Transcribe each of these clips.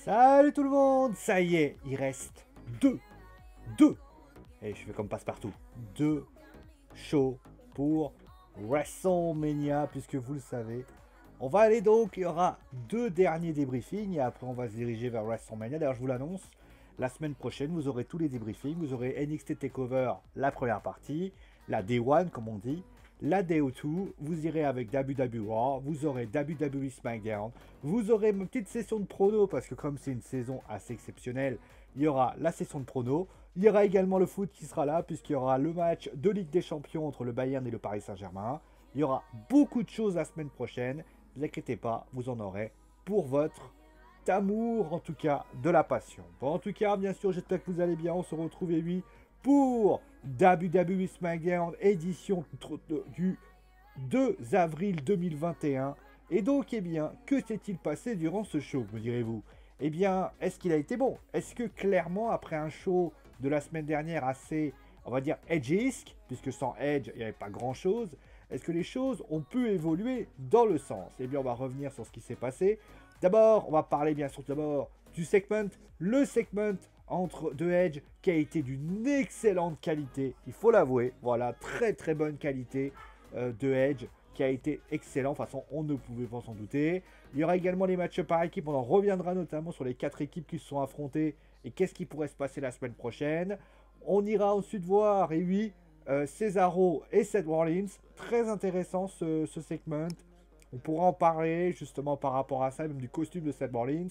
Salut tout le monde. Ça y est, il reste deux, et je fais comme passe-partout, deux shows pour WrestleMania, puisque vous le savez. On va aller donc, il y aura deux derniers débriefings, et après on va se diriger vers WrestleMania. D'ailleurs, je vous l'annonce, la semaine prochaine, vous aurez tous les débriefings. Vous aurez NXT TakeOver, la première partie, la Day 1, comme on dit, la Day 2, vous irez avec WWE Raw, vous aurez WWE SmackDown, vous aurez une petite session de prono, parce que comme c'est une saison assez exceptionnelle, il y aura la session de prono. Il y aura également le foot qui sera là, puisqu'il y aura le match de Ligue des Champions entre le Bayern et le Paris Saint-Germain. Il y aura beaucoup de choses la semaine prochaine. Ne vous inquiétez pas, vous en aurez pour votre amour, en tout cas, de la passion. Bon, en tout cas, bien sûr, j'espère que vous allez bien. On se retrouve, et oui, pour WWE SmackDown, édition du 2 avril 2021. Et donc, eh bien, que s'est-il passé durant ce show, me direz-vous? Eh bien, est-ce qu'il a été bon? Est-ce que clairement, après un show de la semaine dernière assez, on va dire, edgy-esque, puisque sans Edge, il n'y avait pas grand-chose, est-ce que les choses ont pu évoluer dans le sens? Eh bien, on va revenir sur ce qui s'est passé. D'abord, on va parler bien sûr d'abord du segment, le segment entre The Edge qui a été d'une excellente qualité, il faut l'avouer, voilà, très très bonne qualité de Edge qui a été excellent, de toute façon on ne pouvait pas s'en douter. Il y aura également les matchs par équipe, on en reviendra notamment sur les 4 équipes qui se sont affrontées et qu'est-ce qui pourrait se passer la semaine prochaine. On ira ensuite voir, et oui, Cesaro et Seth Rollins, très intéressant ce segment. On pourra en parler justement par rapport à ça, même du costume de Seth Rollins.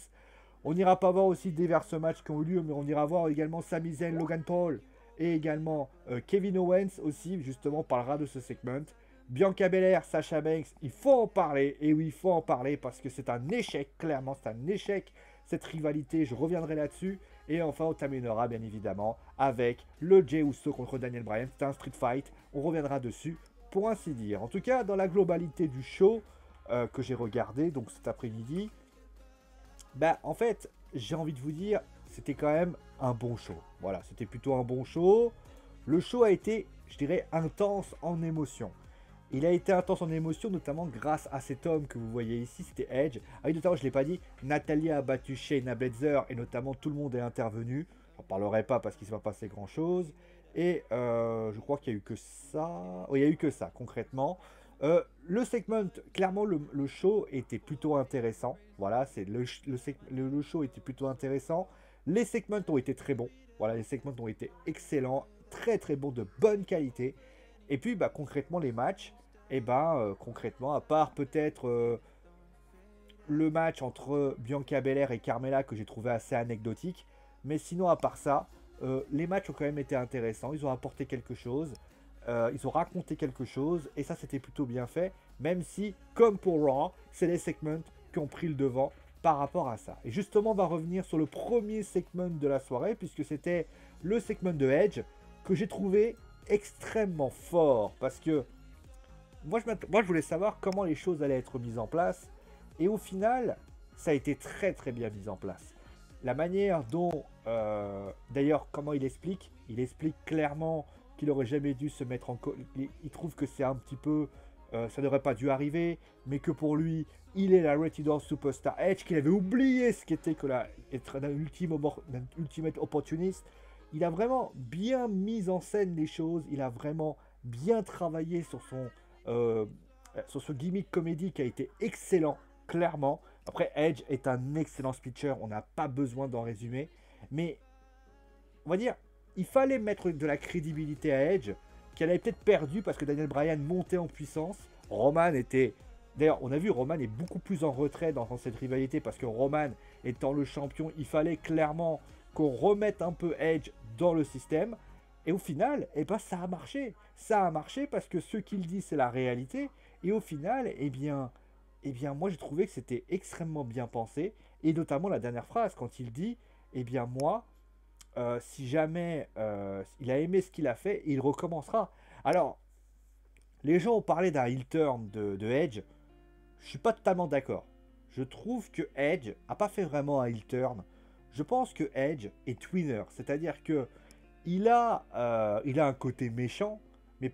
On n'ira pas voir aussi divers matchs qui ont eu lieu, mais on ira voir également Sami Zayn, Logan Paul et également Kevin Owens aussi, justement, on parlera de ce segment. Bianca Belair, Sasha Banks, il faut en parler, et oui, il faut en parler parce que c'est un échec, clairement, c'est un échec, cette rivalité, je reviendrai là-dessus. Et enfin, on terminera bien évidemment avec le Jey Uso contre Daniel Bryan, c'est un street fight, on reviendra dessus pour ainsi dire. En tout cas, dans la globalité du show que j'ai regardé, donc cet après-midi, bah en fait, j'ai envie de vous dire, c'était quand même un bon show. Voilà, c'était plutôt un bon show. Le show a été, je dirais, intense en émotion. Il a été intense en émotion, notamment grâce à cet homme que vous voyez ici, c'était Edge. Ah oui, notamment, je ne l'ai pas dit, Natalia a battu Shayna Baszler et notamment tout le monde est intervenu. J'en parlerai pas parce qu'il ne s'est pas passé grand chose. Et je crois qu'il n'y a eu que ça. Oui, il n'y a eu que ça, concrètement. Le segment, clairement, le show était plutôt intéressant. Voilà, c'est le show était plutôt intéressant. Les segments ont été très bons. Voilà, les segments ont été excellents, très très bons, de bonne qualité. Et puis, bah, concrètement, les matchs, et ben, concrètement, à part peut-être le match entre Bianca Belair et Carmella que j'ai trouvé assez anecdotique, mais sinon, à part ça, les matchs ont quand même été intéressants. Ils ont apporté quelque chose, ils ont raconté quelque chose, et ça, c'était plutôt bien fait, même si, comme pour Raw, c'est les segments qui ont pris le devant par rapport à ça. Et justement, on va revenir sur le premier segment de la soirée, puisque c'était le segment de Edge, que j'ai trouvé extrêmement fort, parce que moi je voulais savoir comment les choses allaient être mises en place, et au final, ça a été très très bien mis en place. La manière dont, d'ailleurs, comment il explique clairement qu'il aurait jamais dû se mettre en... Il trouve que c'est un petit peu... ça n'aurait pas dû arriver, mais que pour lui, il est la Retidor Superstar Edge, qu'il avait oublié ce qu'était que être un ultimate opportuniste. Il a vraiment bien mis en scène les choses, il a vraiment bien travaillé sur ce gimmick comédie qui a été excellent, clairement. Après, Edge est un excellent speecher, on n'a pas besoin d'en résumer, mais on va dire, il fallait mettre de la crédibilité à Edge, qu'elle avait peut-être perdu parce que Daniel Bryan montait en puissance. Roman était... D'ailleurs, on a vu Roman est beaucoup plus en retrait dans cette rivalité parce que Roman étant le champion, il fallait clairement qu'on remette un peu Edge dans le système. Et au final, eh ben, ça a marché. Ça a marché parce que ce qu'il dit, c'est la réalité. Et au final, moi, j'ai trouvé que c'était extrêmement bien pensé. Et notamment la dernière phrase, quand il dit, eh bien, moi, si jamais il a aimé ce qu'il a fait, il recommencera. Alors, les gens ont parlé d'un heel turn de Edge. Je suis pas totalement d'accord. Je trouve que Edge a pas fait vraiment un heel turn. Je pense que Edge est winner, c'est-à-dire que il a un côté méchant, mais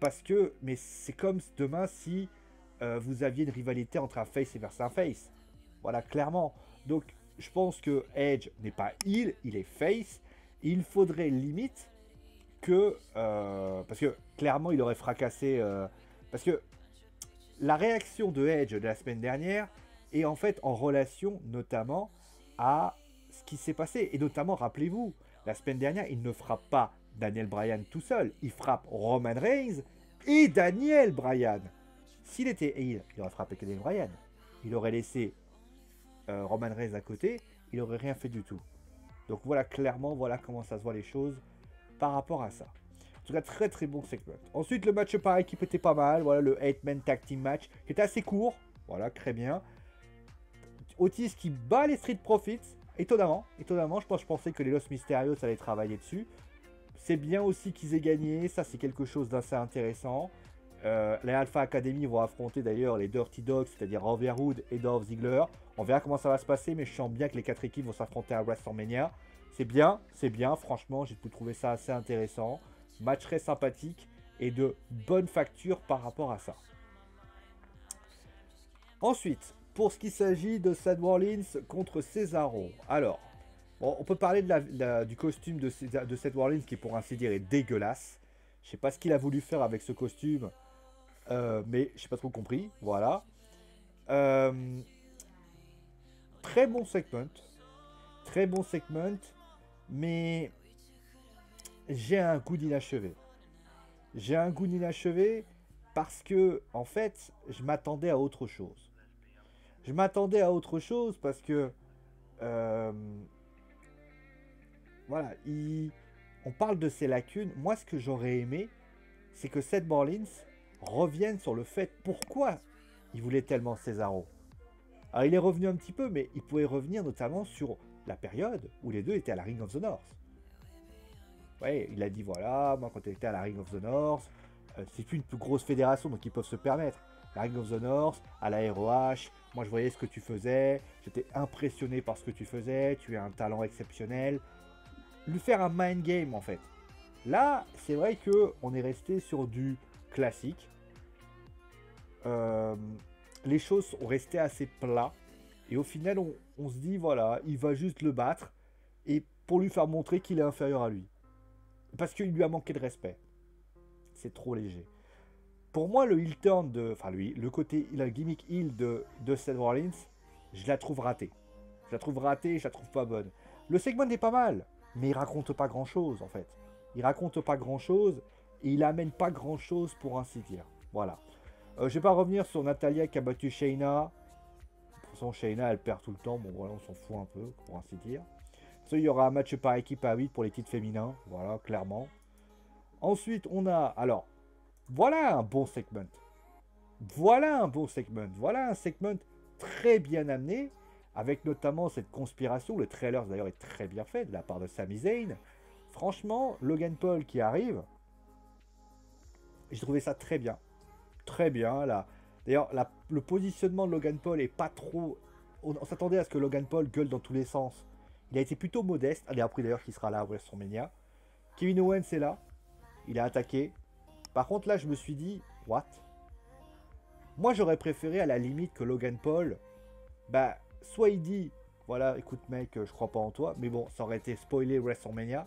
c'est comme demain si vous aviez une rivalité entre un face et versus un face. Voilà, clairement. Donc je pense que Edge n'est pas heel, il est face. Et il faudrait limite que... parce que clairement, il aurait fracassé... parce que la réaction de Edge de la semaine dernière est en fait en relation notamment à ce qui s'est passé. Et notamment, rappelez-vous, la semaine dernière, il ne frappe pas Daniel Bryan tout seul. Il frappe Roman Reigns et Daniel Bryan. S'il était heel, il aurait frappé Daniel Bryan. Il aurait laissé Roman Reigns à côté. Il n'aurait rien fait du tout. Donc voilà, clairement, voilà comment ça se voit les choses par rapport à ça. En tout cas, très très bon segment. Ensuite, le match par équipe était pas mal. Voilà, le 8-man tag team match qui était assez court. Voilà, très bien. Otis qui bat les Street Profits. Étonnamment, je pensais que les Los Mysterios allaient travailler dessus. C'est bien aussi qu'ils aient gagné. Ça, c'est quelque chose d'assez intéressant. Les Alpha Academy vont affronter d'ailleurs les Dirty Dogs, c'est-à-dire Robert Roode et Dolph Ziggler. On verra comment ça va se passer, mais je sens bien que les 4 équipes vont s'affronter à WrestleMania. C'est bien, franchement, j'ai pu trouver ça assez intéressant. Match très sympathique et de bonne facture par rapport à ça. Ensuite, pour ce qui s'agit de Seth Rollins contre Cesaro. Alors, bon, on peut parler du costume de Seth Rollins qui, pour ainsi dire, est dégueulasse. Je sais pas ce qu'il a voulu faire avec ce costume, mais je n'ai pas trop compris. Voilà. Très bon segment. Très bon segment. Mais j'ai un goût d'inachevé. J'ai un goût d'inachevé parce que, en fait, je m'attendais à autre chose. Je m'attendais à autre chose parce que... voilà, on parle de ses lacunes. Moi, ce que j'aurais aimé, c'est que Seth Rollins revienne sur le fait pourquoi il voulait tellement Cesaro. Alors, il est revenu un petit peu, mais il pouvait revenir notamment sur la période où les deux étaient à la Ring of the North. Ouais, il a dit voilà, moi quand j'étais à la Ring of the North, c'est une plus grosse fédération, donc ils peuvent se permettre. La Ring of the North, à la ROH, moi je voyais ce que tu faisais, j'étais impressionné par ce que tu faisais, tu as un talent exceptionnel. Lui faire un mind game en fait. Là, c'est vrai que on est resté sur du classique. Les choses sont restées assez plats. Et au final, on se dit, voilà, il va juste le battre. Et pour lui faire montrer qu'il est inférieur à lui. Parce qu'il lui a manqué de respect. C'est trop léger. Pour moi, le heel turn de... Enfin, le côté, la gimmick heel de Seth Rollins, je la trouve ratée. Je la trouve ratée, je la trouve pas bonne. Le segment est pas mal, mais il raconte pas grand-chose, en fait. Il raconte pas grand-chose, et il amène pas grand-chose, pour ainsi dire. Voilà. Je vais pas revenir sur Natalya qui a battu Shayna. De toute façon, Shayna, elle perd tout le temps. Bon, voilà, on s'en fout un peu, pour ainsi dire. Il y aura un match par équipe à 8 pour les titres féminins. Voilà, clairement. Ensuite, on a... Alors, voilà un bon segment. Voilà un bon segment. Voilà un segment très bien amené, avec notamment cette conspiration. Le trailer, d'ailleurs, est très bien fait de la part de Sami Zayn. Franchement, Logan Paul qui arrive, j'ai trouvé ça très bien. Très bien. D'ailleurs, le positionnement de Logan Paul est pas trop... On s'attendait à ce que Logan Paul gueule dans tous les sens. Il a été plutôt modeste. Allez, après d'ailleurs qu'il sera là à WrestleMania. Kevin Owens est là. Il a attaqué. Par contre, là, je me suis dit, what? Moi, j'aurais préféré à la limite que Logan Paul, bah, soit il dit, voilà, écoute mec, je crois pas en toi, mais bon, ça aurait été spoilé WrestleMania.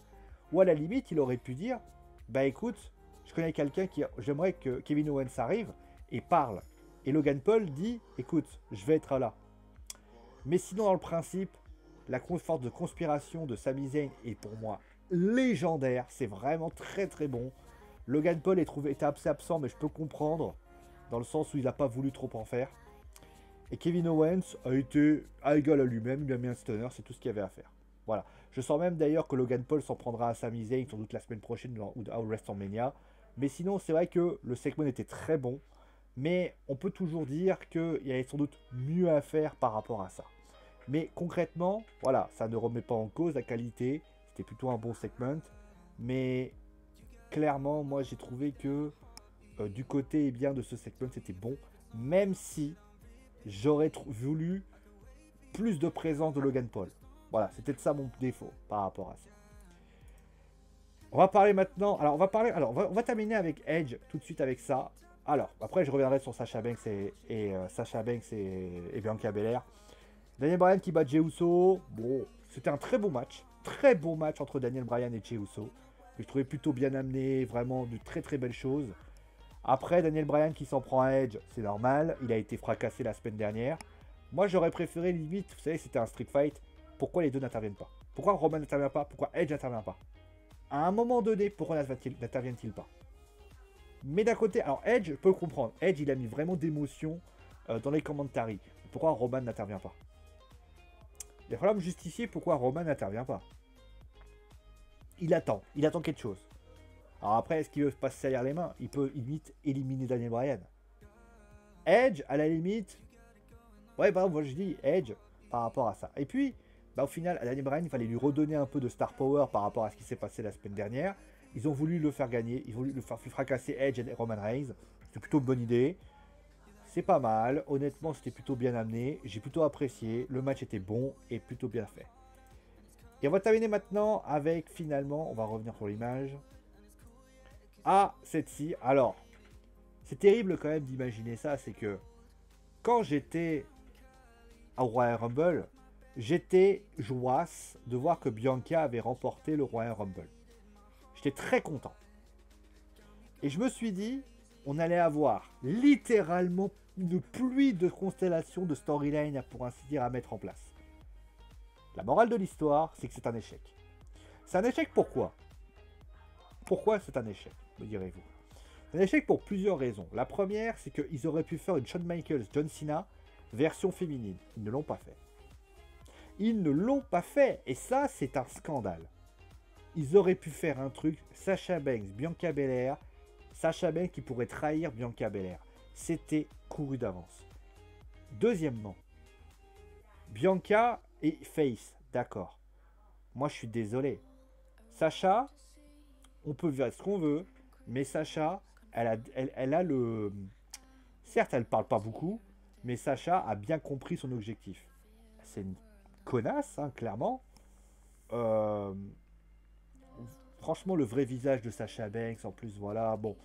Ou à la limite, il aurait pu dire, bah écoute, je connais quelqu'un qui, j'aimerais que Kevin Owens arrive et parle. Et Logan Paul dit, écoute, je vais être là. Mais sinon, dans le principe, la force de conspiration de Sami Zayn est pour moi légendaire. C'est vraiment très très bon. Logan Paul était assez absent, mais je peux comprendre, dans le sens où il n'a pas voulu trop en faire. Et Kevin Owens a été à égal à lui-même, il a mis un stunner, c'est tout ce qu'il y avait à faire. Voilà. Je sens même d'ailleurs que Logan Paul s'en prendra à Sami Zayn, sans doute la semaine prochaine ou à WrestleMania. Mais sinon, c'est vrai que le segment était très bon. Mais on peut toujours dire qu'il y avait sans doute mieux à faire par rapport à ça. Mais concrètement, voilà, ça ne remet pas en cause la qualité. C'était plutôt un bon segment. Mais clairement, moi j'ai trouvé que du côté bien de ce segment, c'était bon. Même si j'aurais voulu plus de présence de Logan Paul. Voilà, c'était de ça mon défaut par rapport à ça. On va parler maintenant. Alors, on va terminer avec Edge tout de suite avec ça. Alors, après, je reviendrai sur Sasha Banks et Bianca Belair. Daniel Bryan qui bat Jey Uso. Bon, c'était un très beau match. Très beau match entre Daniel Bryan et Jey Uso. Que je trouvais plutôt bien amené. Vraiment de très très belles choses. Après, Daniel Bryan qui s'en prend à Edge, c'est normal. Il a été fracassé la semaine dernière. Moi, j'aurais préféré limite, vous savez, c'était un street fight. Pourquoi les deux n'interviennent pas? Pourquoi Roman n'intervient pas? Pourquoi Edge n'intervient pas? À un moment donné, pourquoi n'interviennent-ils pas? Mais d'un côté, alors Edge, je peux le comprendre. Edge, il a mis vraiment d'émotion dans les commentaries. Pourquoi Roman n'intervient pas? Il va falloir me justifier pourquoi Roman n'intervient pas. Il attend quelque chose. Alors après, est-ce qu'il veut pas se salir les mains? Il peut limite éliminer Daniel Bryan. Edge, à la limite, ouais, bah moi je dis Edge par rapport à ça. Et puis, bah, au final, à Daniel Bryan, il fallait lui redonner un peu de star power par rapport à ce qui s'est passé la semaine dernière. Ils ont voulu le faire gagner, ils ont voulu le faire fracasser Edge et Roman Reigns. C'était plutôt une bonne idée. C'est pas mal, honnêtement, c'était plutôt bien amené. J'ai plutôt apprécié, le match était bon et plutôt bien fait. Et on va terminer maintenant avec, finalement, on va revenir sur l'image. Ah, cette-ci. Alors, c'est terrible quand même d'imaginer ça, c'est que quand j'étais au Royal Rumble, j'étais joasse de voir que Bianca avait remporté le Royal Rumble. J'étais très content. Et je me suis dit, on allait avoir littéralement une pluie de constellations de storyline, pour ainsi dire, à mettre en place. La morale de l'histoire, c'est que c'est un échec. C'est un échec pourquoi? Pourquoi c'est un échec, me direz-vous? C'est un échec pour plusieurs raisons. La première, c'est qu'ils auraient pu faire une Shawn Michaels, John Cena, version féminine. Ils ne l'ont pas fait. Ils ne l'ont pas fait. Et ça, c'est un scandale. Ils auraient pu faire un truc, Sasha Banks, Bianca Belair, Sasha Banks qui pourrait trahir Bianca Belair. C'était couru d'avance. Deuxièmement, Bianca et Face, d'accord. Moi, je suis désolé. Sacha, on peut faire ce qu'on veut, mais Sacha, elle a le... Certes, elle parle pas beaucoup, mais Sacha a bien compris son objectif. C'est une connasse, hein, clairement. Franchement, le vrai visage de Sasha Banks, en plus, voilà, bon.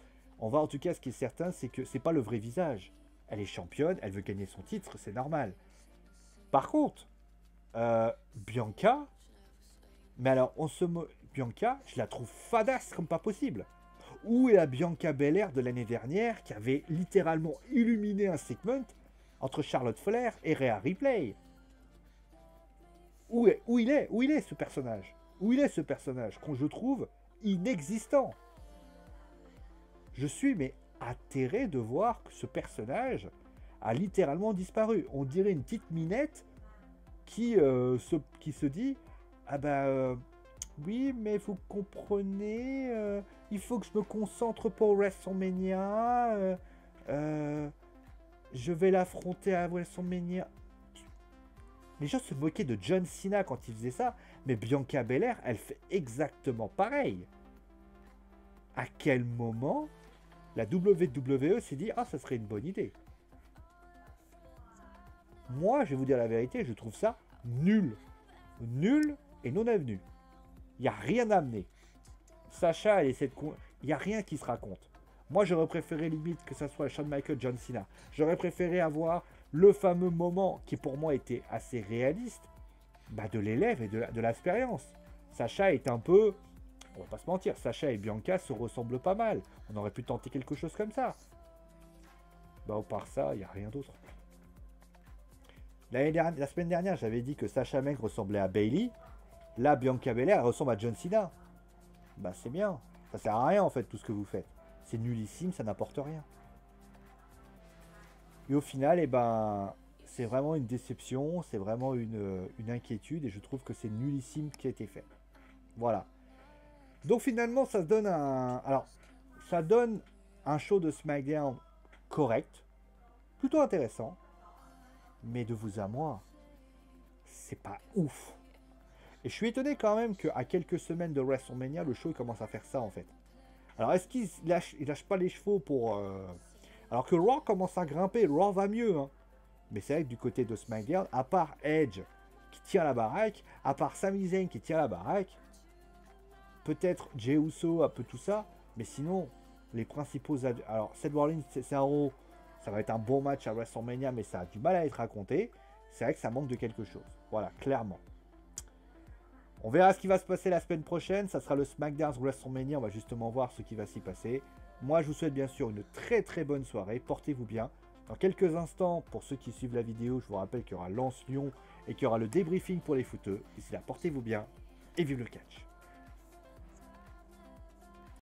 On va en tout cas, ce qui est certain, c'est que c'est pas le vrai visage. Elle est championne, elle veut gagner son titre, c'est normal. Par contre, Bianca, mais alors, Bianca, je la trouve fadasse comme pas possible. Où est la Bianca Belair de l'année dernière qui avait littéralement illuminé un segment entre Charlotte Flair et Rhea Ripley? Où il est ce personnage? Où il est ce personnage qu'on je trouve inexistant? Je suis mais atterré de voir que ce personnage a littéralement disparu. On dirait une petite minette qui se dit ah bah oui mais vous comprenez il faut que je me concentre pour WrestleMania je vais l'affronter à WrestleMania. Les gens se moquaient de John Cena quand il faisait ça, mais Bianca Belair elle fait exactement pareil. À quel moment la WWE s'est dit ah ça serait une bonne idée? Moi je vais vous dire la vérité, je trouve ça nul. Nul et non avenu. Il n'y a rien à amener. Sacha, elle essaie de... Il n'y a rien qui se raconte. Moi, j'aurais préféré limite que ça soit Shawn Michaels, John Cena. J'aurais préféré avoir le fameux moment qui pour moi était assez réaliste, bah, de l'élève et de l'expérience. Sacha est un peu... On va pas se mentir, Sacha et Bianca se ressemblent pas mal. On aurait pu tenter quelque chose comme ça. Bah, au part ça, il n'y a rien d'autre. La semaine dernière, j'avais dit que Sasha Banks ressemblait à Bayley. Là, Bianca Belair, elle ressemble à John Cena. Bah, c'est bien. Ça sert à rien, en fait, tout ce que vous faites. C'est nullissime, ça n'apporte rien. Et au final, eh ben, c'est vraiment une déception, c'est vraiment une inquiétude, et je trouve que c'est nullissime ce qui a été fait. Voilà. Donc, finalement, ça se donne un... Alors, ça donne un show de SmackDown correct, plutôt intéressant, mais de vous à moi, c'est pas ouf. Et je suis étonné quand même qu'à quelques semaines de WrestleMania, le show il commence à faire ça en fait. Alors est-ce qu'il lâche pas les chevaux pour... Alors que Raw commence à grimper, Raw va mieux. Hein. Mais c'est vrai que du côté de SmackDown, à part Edge qui tient la baraque, à part Sami Zayn qui tient la baraque, peut-être Jey Uso, un peu tout ça, mais sinon, les principaux... Alors Seth Rollins, c'est un Raw, ça va être un bon match à WrestleMania, mais ça a du mal à être raconté. c'est vrai que ça manque de quelque chose. Voilà, clairement. On verra ce qui va se passer la semaine prochaine. Ça sera le SmackDown WrestleMania. On va justement voir ce qui va s'y passer. Moi, je vous souhaite bien sûr une très très bonne soirée. Portez-vous bien. Dans quelques instants, pour ceux qui suivent la vidéo, je vous rappelle qu'il y aura Lens Lyon et qu'il y aura le débriefing pour les footeux. D'ici là, portez-vous bien et vive le catch.